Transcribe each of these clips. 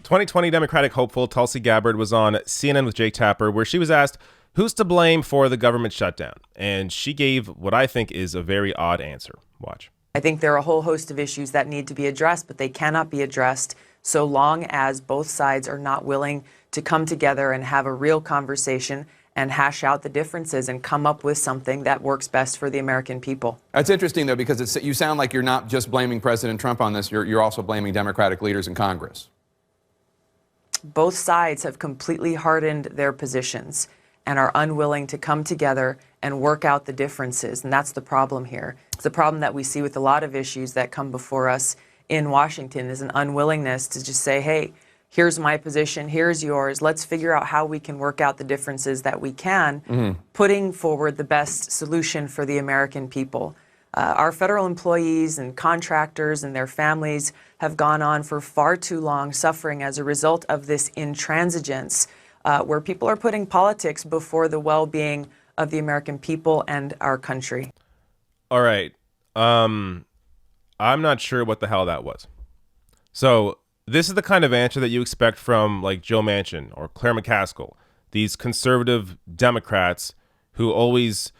2020 Democratic hopeful Tulsi Gabbard was on CNN with Jake Tapper, where she was asked who's to blame for the government shutdown. And she gave what I think is a very odd answer. Watch. I think there are a whole host of issues that need to be addressed, but they cannot be addressed so long as both sides are not willing to come together and have a real conversation and hash out the differences and come up with something that works best for the American people. That's interesting, though, because you sound like you're not just blaming President Trump on this, you're also blaming Democratic leaders in Congress. Both sides have completely hardened their positions and are unwilling to come together and work out the differences. And that's the problem here. It's a problem that we see with a lot of issues that come before us in Washington, is an unwillingness to just say, hey, here's my position, here's yours. Let's figure out how we can work out the differences that we can, putting forward the best solution for the American people. Our federal employees and contractors and their families have gone on for far too long suffering as a result of this intransigence, where people are putting politics before the well-being of the American people and our country. All right. I'm not sure what the hell that was. So this is the kind of answer that you expect from like Joe Manchin or Claire McCaskill, these conservative Democrats who always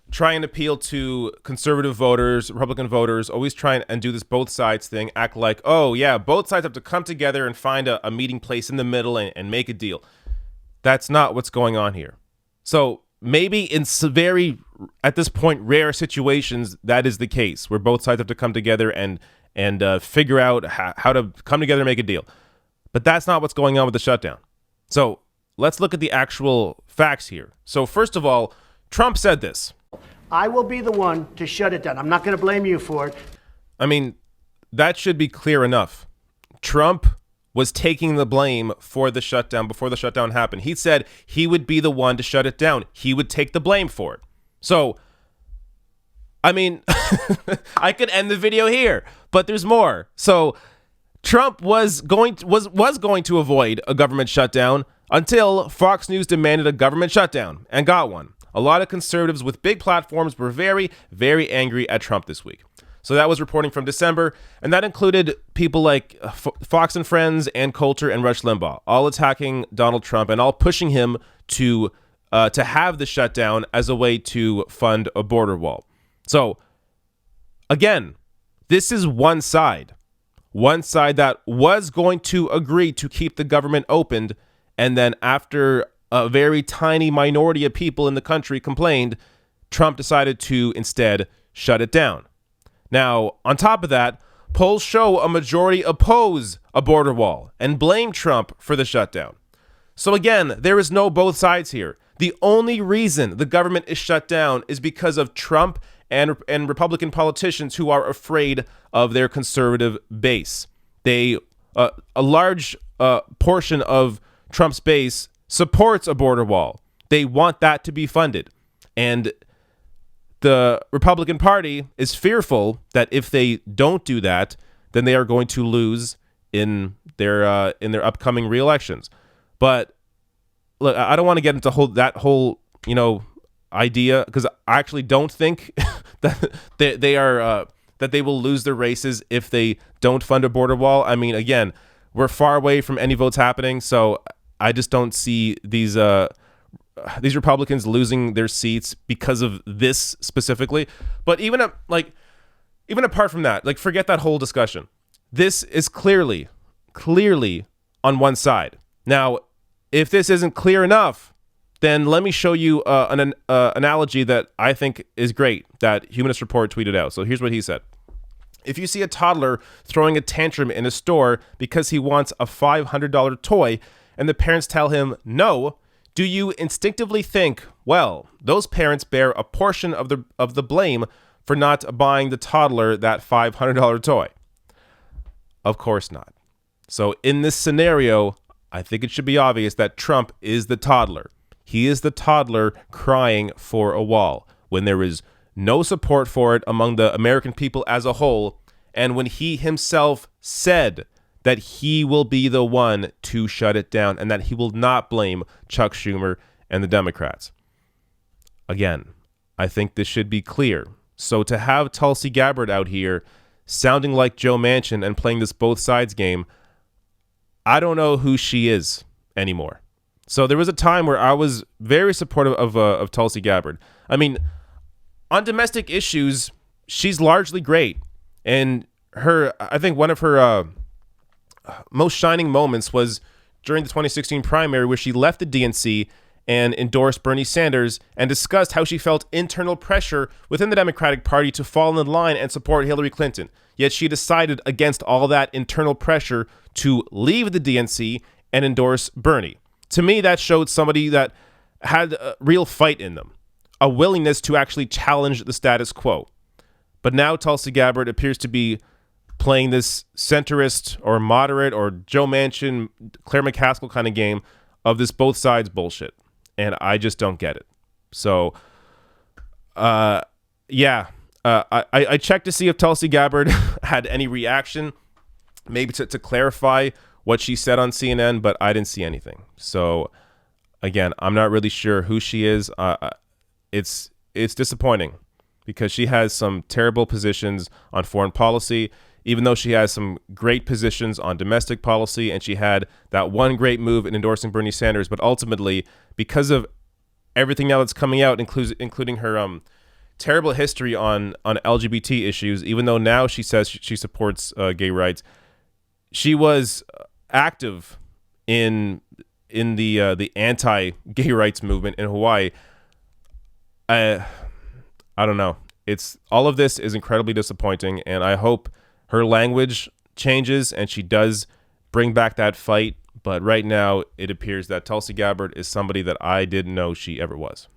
try and appeal to conservative voters, Republican voters, always try and do this both sides thing, act like, oh, yeah, both sides have to come together and find a meeting place in the middle and make a deal. That's not what's going on here. So maybe in very, at this point, rare situations, that is the case, where both sides have to come together and figure out how to come together and make a deal. But that's not what's going on with the shutdown. So let's look at the actual facts here. So first of all, Trump said this. I will be the one to shut it down. I'm not going to blame you for it. I mean, that should be clear enough. Trump was taking the blame for the shutdown before the shutdown happened. He said he would be the one to shut it down. He would take the blame for it. So, I mean, I could end the video here, but there's more. So Trump was going to avoid a government shutdown until Fox News demanded a government shutdown and got one. A lot of conservatives with big platforms were very, very angry at Trump this week. So that was reporting from December, and that included people like Fox and Friends, Ann Coulter, and Rush Limbaugh, all attacking Donald Trump and all pushing him to have the shutdown as a way to fund a border wall. So, again, this is one side that was going to agree to keep the government opened, and then after a very tiny minority of people in the country complained, Trump decided to instead shut it down. Now, on top of that, polls show a majority oppose a border wall and blame Trump for the shutdown. So again, there is no both sides here. The only reason the government is shut down is because of Trump and Republican politicians who are afraid of their conservative base. A large portion of Trump's base supports a border wall. They want that to be funded. And the Republican Party is fearful that if they don't do that, then they are going to lose in their upcoming re-elections. But look, I don't want to get into that whole idea, because I actually don't think that they will lose their races if they don't fund a border wall. I mean, again, we're far away from any votes happening, so I just don't see these Republicans losing their seats because of this specifically. But even apart from that, like, forget that whole discussion. This is clearly on one side. Now, if this isn't clear enough, then let me show you an analogy that I think is great that Humanist Report tweeted out. So here's what he said. If you see a toddler throwing a tantrum in a store because he wants a $500 toy and the parents tell him no, do you instinctively think, well, those parents bear a portion of the blame for not buying the toddler that $500 toy? Of course not. So in this scenario, I think it should be obvious that Trump is the toddler. He is the toddler crying for a wall when there is no support for it among the American people as a whole, and when he himself said that he will be the one to shut it down and that he will not blame Chuck Schumer and the Democrats. Again, I think this should be clear. So to have Tulsi Gabbard out here sounding like Joe Manchin and playing this both sides game, I don't know who she is anymore. So there was a time where I was very supportive of Tulsi Gabbard. I mean, on domestic issues, she's largely great. And I think one of her most shining moments was during the 2016 primary, where she left the DNC and endorsed Bernie Sanders and discussed how she felt internal pressure within the Democratic Party to fall in line and support Hillary Clinton. Yet she decided against all that internal pressure to leave the DNC and endorse Bernie. To me, that showed somebody that had a real fight in them, a willingness to actually challenge the status quo. But now Tulsi Gabbard appears to be playing this centrist or moderate or Joe Manchin, Claire McCaskill kind of game of this both sides bullshit. And I just don't get it. So, I checked to see if Tulsi Gabbard had any reaction, maybe to clarify what she said on CNN, but I didn't see anything. So, again, I'm not really sure who she is. It's disappointing because she has some terrible positions on foreign policy, even though she has some great positions on domestic policy, and she had that one great move in endorsing Bernie Sanders. But ultimately, because of everything now that's coming out, including her terrible history on LGBT issues, even though now she says she supports gay rights, she was active in the anti-gay rights movement in Hawaii. I don't know. All of this is incredibly disappointing, and I hope her language changes and she does bring back that fight. But right now, it appears that Tulsi Gabbard is somebody that I didn't know she ever was.